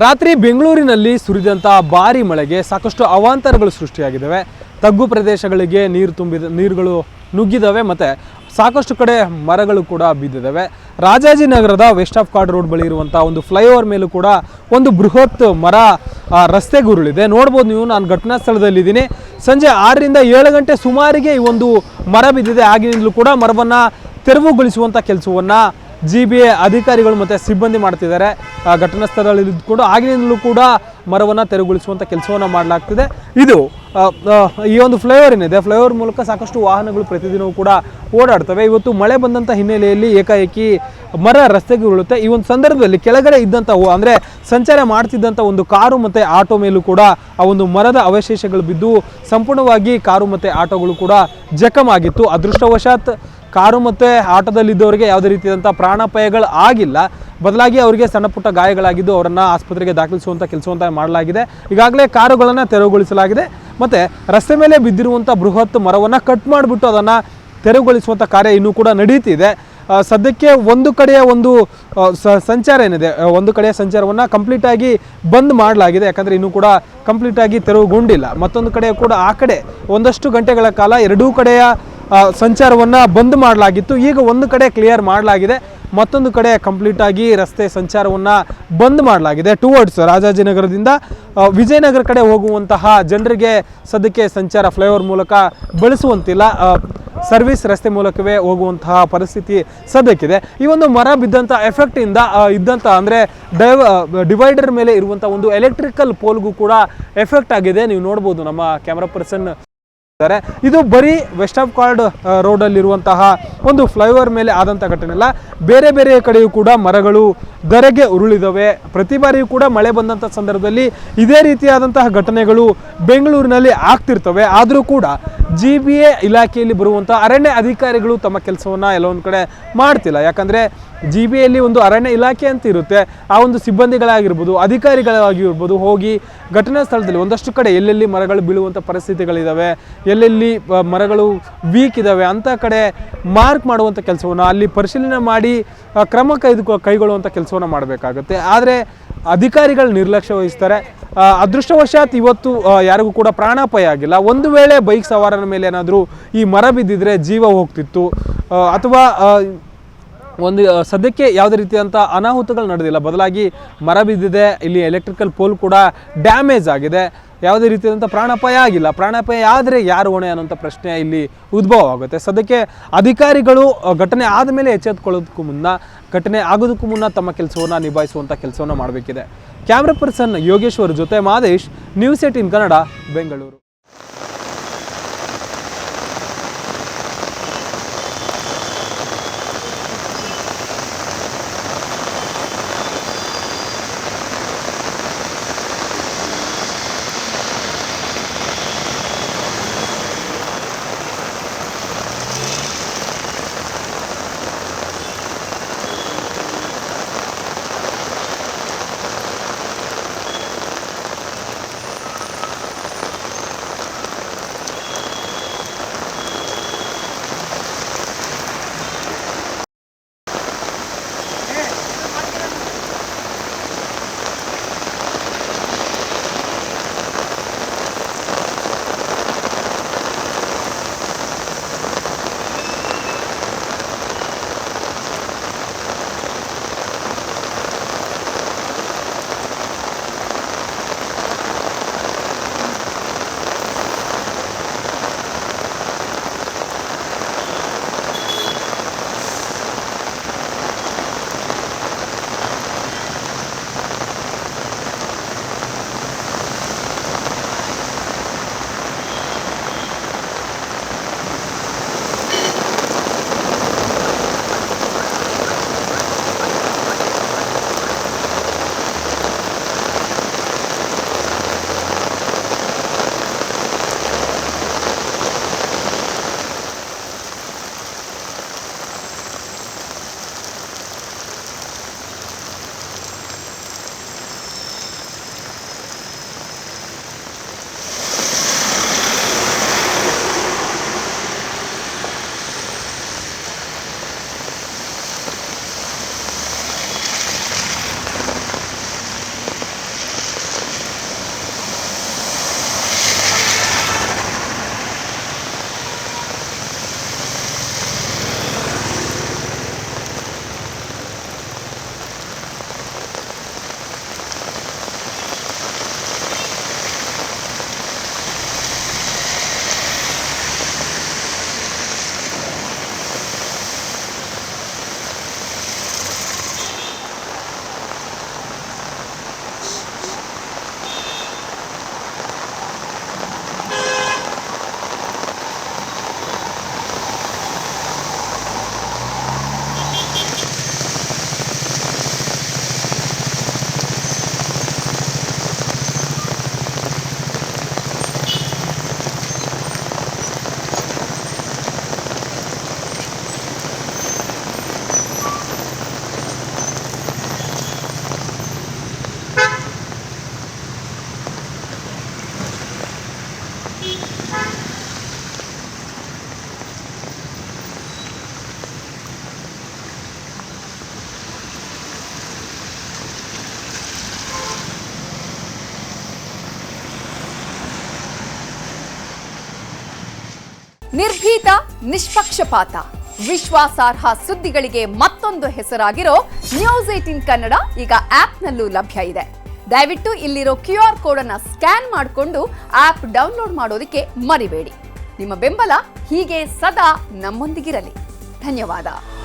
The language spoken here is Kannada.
ರಾತ್ರಿ ಬೆಂಗಳೂರಿನಲ್ಲಿ ಸುರಿದಂಥ ಭಾರಿ ಮಳೆಗೆ ಸಾಕಷ್ಟು ಅವಾಂತರಗಳು ಸೃಷ್ಟಿಯಾಗಿದ್ದಾವೆ. ತಗ್ಗು ಪ್ರದೇಶಗಳಿಗೆ ನೀರುಗಳು ನುಗ್ಗಿದ್ದಾವೆ ಮತ್ತು ಸಾಕಷ್ಟು ಕಡೆ ಮರಗಳು ಕೂಡ ಬಿದ್ದಿದ್ದಾವೆ. ರಾಜಾಜಿನಗರದ ವೆಸ್ಟ್ ಆಫ್ ಕಾರ್ಡ್ ರೋಡ್ ಬಳಿ ಇರುವಂಥ ಒಂದು ಫ್ಲೈಓವರ್ ಮೇಲೂ ಕೂಡ ಒಂದು ಬೃಹತ್ ಮರ ರಸ್ತೆಗೆ ಉರುಳಿದೆ. ನೋಡ್ಬೋದು ನೀವು, ನಾನು ಘಟನಾ ಸ್ಥಳದಲ್ಲಿದ್ದೀನಿ. ಸಂಜೆ 6ರಿಂದ 7 ಗಂಟೆ ಸುಮಾರಿಗೆ ಈ ಒಂದು ಮರ ಬಿದ್ದಿದೆ. ಆಗಿನಿಂದಲೂ ಕೂಡ ಮರವನ್ನು ತೆರವುಗೊಳಿಸುವಂಥ ಕೆಲಸವನ್ನು GBA ಅಧಿಕಾರಿಗಳು ಮತ್ತು ಸಿಬ್ಬಂದಿ ಮಾಡ್ತಿದ್ದಾರೆ. ಘಟನಾ ಸ್ಥಳದಲ್ಲಿ ಇದ್ದುಕೊಂಡು ಆಗಿನಿಂದಲೂ ಕೂಡ ಮರವನ್ನು ತೆರವುಗೊಳಿಸುವಂಥ ಕೆಲಸವನ್ನು ಮಾಡಲಾಗ್ತಿದೆ. ಇದು ಈ ಒಂದು ಫ್ಲೈಓವರ್ ಏನಿದೆ, ಫ್ಲೈಓವರ್ ಮೂಲಕ ಸಾಕಷ್ಟು ವಾಹನಗಳು ಪ್ರತಿದಿನವೂ ಕೂಡ ಓಡಾಡ್ತವೆ. ಇವತ್ತು ಮಳೆ ಬಂದಂಥ ಹಿನ್ನೆಲೆಯಲ್ಲಿ ಏಕಾಏಕಿ ಮರ ರಸ್ತೆಗೆ ಉರುಳುತ್ತೆ. ಈ ಒಂದು ಸಂದರ್ಭದಲ್ಲಿ ಕೆಳಗಡೆ ಇದ್ದಂಥ ಅಂದರೆ ಸಂಚಾರ ಮಾಡ್ತಿದ್ದಂಥ ಒಂದು ಕಾರು ಮತ್ತು ಆಟೋ ಮೇಲೂ ಕೂಡ ಆ ಒಂದು ಮರದ ಅವಶೇಷಗಳು ಬಿದ್ದು ಸಂಪೂರ್ಣವಾಗಿ ಕಾರು ಮತ್ತು ಆಟೋಗಳು ಕೂಡ ಜಖಮಾಗಿತ್ತು. ಅದೃಷ್ಟವಶಾತ್ ಕಾರು ಮತ್ತು ಆಟೋದಲ್ಲಿದ್ದವರಿಗೆ ಯಾವುದೇ ರೀತಿಯಾದಂಥ ಪ್ರಾಣಾಪಾಯಗಳು ಆಗಿಲ್ಲ. ಬದಲಾಗಿ ಅವರಿಗೆ ಸಣ್ಣ ಪುಟ್ಟ ಗಾಯಗಳಾಗಿದ್ದು ಅವರನ್ನು ಆಸ್ಪತ್ರೆಗೆ ದಾಖಲಿಸುವಂಥ ಕೆಲಸವಂತ ಮಾಡಲಾಗಿದೆ. ಈಗಾಗಲೇ ಕಾರುಗಳನ್ನು ತೆರವುಗೊಳಿಸಲಾಗಿದೆ ಮತ್ತು ರಸ್ತೆ ಮೇಲೆ ಬಿದ್ದಿರುವಂಥ ಬೃಹತ್ ಮರವನ್ನು ಕಟ್ ಮಾಡಿಬಿಟ್ಟು ಅದನ್ನು ತೆರವುಗೊಳಿಸುವಂಥ ಕಾರ್ಯ ಇನ್ನೂ ಕೂಡ ನಡೀತಿದೆ. ಸದ್ಯಕ್ಕೆ ಒಂದು ಕಡೆಯ ಒಂದು ಸಂಚಾರ ಏನಿದೆ, ಒಂದು ಕಡೆಯ ಸಂಚಾರವನ್ನು ಕಂಪ್ಲೀಟಾಗಿ ಬಂದ್ ಮಾಡಲಾಗಿದೆ. ಯಾಕಂದರೆ ಇನ್ನೂ ಕೂಡ ಕಂಪ್ಲೀಟಾಗಿ ತೆರವುಗೊಂಡಿಲ್ಲ. ಮತ್ತೊಂದು ಕಡೆ ಕೂಡ ಆ ಕಡೆ ಒಂದಷ್ಟು ಗಂಟೆಗಳ ಕಾಲ ಎರಡೂ ಕಡೆಯ ಸಂಚಾರವನ್ನು ಬಂದ್ ಮಾಡಲಾಗಿತ್ತು. ಈಗ ಒಂದು ಕಡೆ ಕ್ಲಿಯರ್ ಮಾಡಲಾಗಿದೆ, ಮತ್ತೊಂದು ಕಡೆ ಕಂಪ್ಲೀಟಾಗಿ ರಸ್ತೆ ಸಂಚಾರವನ್ನು ಬಂದ್ ಮಾಡಲಾಗಿದೆ. ಟುವರ್ಡ್ಸ್ ರಾಜಾಜಿನಗರದಿಂದ ವಿಜಯನಗರ ಕಡೆ ಹೋಗುವಂತಹ ಜನರಿಗೆ ಸದ್ಯಕ್ಕೆ ಸಂಚಾರ ಫ್ಲೈಓವರ್ ಮೂಲಕ ಬಳಸುವಂತಿಲ್ಲ, ಸರ್ವಿಸ್ ರಸ್ತೆ ಮೂಲಕವೇ ಹೋಗುವಂತಹ ಪರಿಸ್ಥಿತಿ ಸದ್ಯಕ್ಕಿದೆ. ಈ ಒಂದು ಮರ ಬಿದ್ದಂಥ ಎಫೆಕ್ಟಿಂದ ಇದ್ದಂಥ ಅಂದರೆ ಡಿವೈಡರ್ ಮೇಲೆ ಇರುವಂಥ ಒಂದು ಎಲೆಕ್ಟ್ರಿಕಲ್ ಪೋಲ್ಗೂ ಕೂಡ ಎಫೆಕ್ಟ್ ಆಗಿದೆ. ನೀವು ನೋಡ್ಬೋದು, ನಮ್ಮ ಕ್ಯಾಮ್ರಾ ಪರ್ಸನ್. ಇದು ಬರೀ ವೆಸ್ಟ್ ಆಫ್ ಕಾರ್ಡ್ ರೋಡಲ್ಲಿರುವಂತಹ ಒಂದು ಫ್ಲೈಓವರ್ ಮೇಲೆ ಆದಂಥ ಘಟನೆ ಅಲ್ಲ, ಬೇರೆ ಬೇರೆ ಕಡೆಯೂ ಕೂಡ ಮರಗಳು ಧರೆಗೆ ಉರುಳಿದವೆ. ಪ್ರತಿ ಬಾರಿಯೂ ಕೂಡ ಮಳೆ ಬಂದಂಥ ಸಂದರ್ಭದಲ್ಲಿ ಇದೇ ರೀತಿಯಾದಂತಹ ಘಟನೆಗಳು ಬೆಂಗಳೂರಿನಲ್ಲಿ ಆಗ್ತಿರ್ತವೆ. ಆದರೂ ಕೂಡ GBA ಇಲಾಖೆಯಲ್ಲಿ ಬರುವಂಥ ಅರಣ್ಯ ಅಧಿಕಾರಿಗಳು ತಮ್ಮ ಕೆಲಸವನ್ನು ಎಲ್ಲೊಂದು ಕಡೆ ಮಾಡ್ತಿಲ್ಲ. ಯಾಕಂದರೆ GBAಯಲ್ಲಿ ಒಂದು ಅರಣ್ಯ ಇಲಾಖೆ ಅಂತ ಇರುತ್ತೆ. ಆ ಒಂದು ಸಿಬ್ಬಂದಿಗಳಾಗಿರ್ಬೋದು, ಅಧಿಕಾರಿಗಳಾಗಿರ್ಬೋದು, ಹೋಗಿ ಘಟನಾ ಸ್ಥಳದಲ್ಲಿ ಒಂದಷ್ಟು ಕಡೆ ಎಲ್ಲೆಲ್ಲಿ ಮರಗಳು ಬೀಳುವಂಥ ಪರಿಸ್ಥಿತಿಗಳಿದ್ದಾವೆ, ಎಲ್ಲೆಲ್ಲಿ ಮರಗಳು ವೀಕ್ ಇದ್ದಾವೆ ಅಂಥ ಕಡೆ ಮಾರ್ಕ್ ಮಾಡುವಂಥ ಕೆಲಸವನ್ನು, ಅಲ್ಲಿ ಪರಿಶೀಲನೆ ಮಾಡಿ ಕ್ರಮ ಕೈಗೊಳ್ಳುವಂಥ ಕೆಲಸವನ್ನು ಮಾಡಬೇಕಾಗುತ್ತೆ. ಆದರೆ ಅಧಿಕಾರಿಗಳು ನಿರ್ಲಕ್ಷ್ಯ ವಹಿಸ್ತಾರೆ. ಅದೃಷ್ಟವಶಾತ್ ಇವತ್ತು ಯಾರಿಗೂ ಕೂಡ ಪ್ರಾಣಾಪಾಯ ಆಗಿಲ್ಲ. ಒಂದು ವೇಳೆ ಬೈಕ್ ಸವಾರನ ಮೇಲೆ ಏನಾದರೂ ಈ ಮರ ಬಿದ್ದಿದ್ರೆ ಜೀವ ಹೋಗ್ತಿತ್ತು, ಅಥವಾ ಒಂದು ಸದ್ಯಕ್ಕೆ ಯಾವುದೇ ರೀತಿಯಾದಂಥ ಅನಾಹುತಗಳು ನಡೆದಿಲ್ಲ. ಬದಲಾಗಿ ಮರ ಬಿದ್ದಿದೆ, ಇಲ್ಲಿ ಎಲೆಕ್ಟ್ರಿಕಲ್ ಪೋಲ್ ಕೂಡ ಡ್ಯಾಮೇಜ್ ಆಗಿದೆ, ಯಾವುದೇ ರೀತಿಯಾದಂಥ ಪ್ರಾಣಾಪಾಯ ಆಗಿಲ್ಲ. ಪ್ರಾಣಾಪಾಯ ಆದರೆ ಯಾರು ಹೊಣೆ ಅನ್ನೋಂಥ ಪ್ರಶ್ನೆ ಇಲ್ಲಿ ಉದ್ಭವ ಆಗುತ್ತೆ. ಸದ್ಯಕ್ಕೆ ಅಧಿಕಾರಿಗಳು ಘಟನೆ ಆದಮೇಲೆ ಎಚ್ಚೆತ್ತುಕೊಳ್ಳೋದಕ್ಕೂ ಮುನ್ನ, ಘಟನೆ ಆಗೋದಕ್ಕೂ ಮುನ್ನ ತಮ್ಮ ಕೆಲಸವನ್ನು ನಿಭಾಯಿಸುವಂಥ ಕೆಲಸವನ್ನು ಮಾಡಬೇಕಿದೆ. ಕ್ಯಾಮ್ರಾ ಪರ್ಸನ್ ಯೋಗೇಶ್ವರ್ ಜೊತೆ ಮಾದೇಶ್, ನ್ಯೂಸ್ 18 ಕನ್ನಡ, ಬೆಂಗಳೂರು. ನಿರ್ಭೀತ, ನಿಷ್ಪಕ್ಷಪಾತ, ವಿಶ್ವಾಸಾರ್ಹ ಸುದ್ದಿಗಳಿಗೆ ಮತ್ತೊಂದು ಹೆಸರಾಗಿರೋ ನ್ಯೂಸ್ 18 ಕನ್ನಡ ಈಗ ಆಪ್ನಲ್ಲೂ ಲಭ್ಯ ಇದೆ. ದಯವಿಟ್ಟು ಇಲ್ಲಿರೋ QR ಕೋಡ್ ಅನ್ನು ಸ್ಕ್ಯಾನ್ ಮಾಡಿಕೊಂಡು ಆಪ್ ಡೌನ್ಲೋಡ್ ಮಾಡೋದಕ್ಕೆ ಮರಿಬೇಡಿ. ನಿಮ್ಮ ಬೆಂಬಲ ಹೀಗೆ ಸದಾ ನಮ್ಮೊಂದಿಗಿರಲಿ. ಧನ್ಯವಾದ.